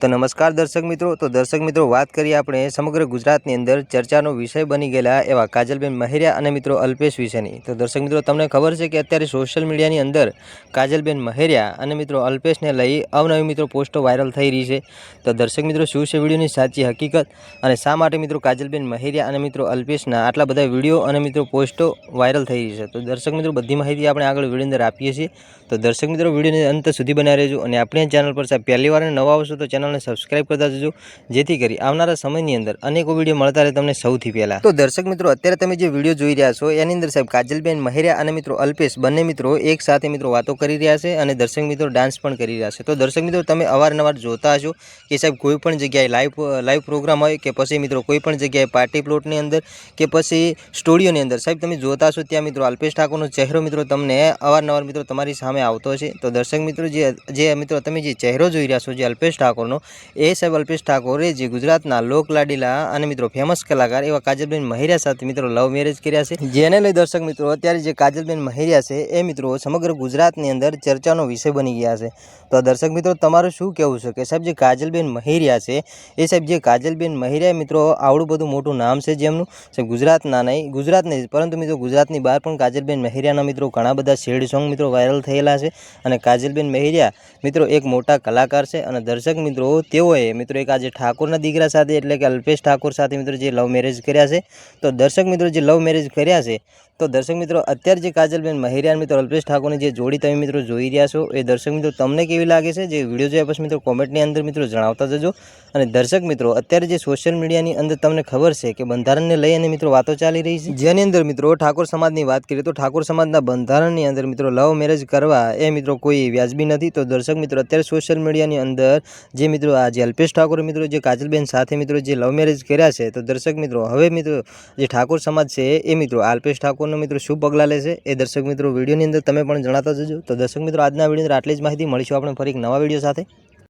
तो नमस्कार दर्शक मित्रों बात करिए આપણે સમગ્ર ગુજરાતની અંદર ચર્ચાનો વિષય બની ગયેલા એવા કાજલબેન મહેરિયા અને મિત્રો અલ્પેશ વિશેની। તો દર્શક મિત્રો તમને ખબર છે કે અત્યારે સોશિયલ મીડિયાની અંદર કાજલબેન મહેરિયા અને મિત્રો અલ્પેશને લઈ અવનવી મિત્રો પોસ્ટો વાયરલ થઈ રહી છે। તો દર્શક મિત્રો શું છે વિડીયોની સાચી હકીકત અને શા માટે મિત્રો કાજલબેન મહેરિયા અને મિત્રો અલ્પેશના આટલા બધા વિડીયો અને મિત્રો પોસ્ટો વાયરલ થઈ રહી છે। તો દર્શક મિત્રો બધી માહિતી આપણે આગળ વિડીયો અંદર આપીએ છીએ। તો દર્શક મિત્રો વિડીયોને અંત સુધી બનાવી રહેજો અને આપણી ચેનલ પર સાહેબ પહેલી વાર નવા આવશો તો ચેનલ સબસ્ક્રાइब करता जजो जेथी करी आवनारा समयनी अंदर अनेको विडियो मळता रहे तमने सौथी पहेला। तो दर्शक मित्रों अत्यारे तमे जे विडियो जोई रह्या छो एनी अंदर साहेब काजलबेन महेरिया अने मित्रों अल्पेश बंने मित्रों एक साथे मित्रों वातो करी रह्या छे अने दर्शक मित्रों डांस पण करी रह्या छे। तो दर्शक मित्रों तमे अवारनवार जोता हशो के साहेब कोई पण जग्याए लाइव प्रोग्राम होय के पछी मित्रों कोई पण जग्याए पार्टी प्लॉटनी अंदर के पछी स्टुडियोनी अंदर साहेब तमे जोता हशो त्यां मित्रों अल्पेश ठाकोरनो चेहरो मित्रों तमने अवारनवार मित्रों तमारी सामे आवतो हशे। तो दर्शक मित्रों जे मित्रों तमे जे चेहरो जोई रह्या छो जे अल्पेश ठाकोरनो ए साहेब अल्पेश ठाकोरे जे गुजरातना लोकलाडीला अने मित्रों फेमस कलाकार एवा काजलबेन महेरिया साथे मित्रों लव मेरेज कर्या छे। जेने लई दर्शक मित्रों अत्यारे जे काजलबेन महेरिया छे ए मित्रों समग्र गुजरातनी अंदर चर्चानो विषय बनी गया छे। तो दर्शक मित्रों तमारुं शुं कहेवुं छे के साहेब जे काजलबेन महेरिया छे ए साहेब जे काजलबेन महेरिया मित्रों आवडुं बधुं मोटुं नाम छे जेमनुं साहेब गुजरातना नहीं गुजरात नहीं परंतु मित्रों गुजरातनी बहार पण काजलबेन महेरियाना मित्रों घणा बधा शेड सॉन्ग मित्रों वायरल थयेला छे अने काजलबेन महेरिया मित्रों एक मोटा कलाकार छे अने दर्शक मित्रों तेओए मित्रों एक आज ठाकोरना दीकरा साथे एटले के अल्पेश ठाकोर साथे मित्रों जे लव मेरेज कर्या छे। तो दर्शक मित्रों जे लव मेरेज कर्या छे तो दर्शक मित्रों अत्यारे जे काजलबेन महेरिया मित्रों अल्पेश ठाकोरनी जे जोड़ी तमे मित्रों जोई रह्या छो ए दर्शक मित्रों तमने केवी लागे छे जे विडियो जोया पछी मित्रों कॉमेंटनी अंदर मित्रों जणावता जजो। अने दर्शक मित्रों अत्यारे जे सोशल मीडियानी अंदर तमने खबर छे के बंधारणने लईने मित्रों वातो चाली रही छे जेनी अंदर मित्रों ठाकोर समाजनी वात करीए तो ठाकोर समाजना बंधारणनी अंदर मित्रों लव मेरेज करवा ए मित्रों कोई व्याजबी नथी। तो दर्शक मित्रों अत्यारे सोशल मीडियानी अंदर जे मित्रों आज अल्पेश ठाकोर मित्रों जे काजलबेन साथे मित्रों जे लव मेरेज कर्या छे तो दर्शक मित्रों हवे मित्रों जे ठाकोर समाज छे ए मित्रों अल्पेश ठाकोरनो मित्रों शुं पगला लेशे ए दर्शक मित्रों विडियोनी अंदर तमे पण जणावता जजो। तो दर्शक मित्रों आजना विडियो अंदर आटली ज माहिती। मळीशुं आपणे फरी एक नवा विडियो साथे।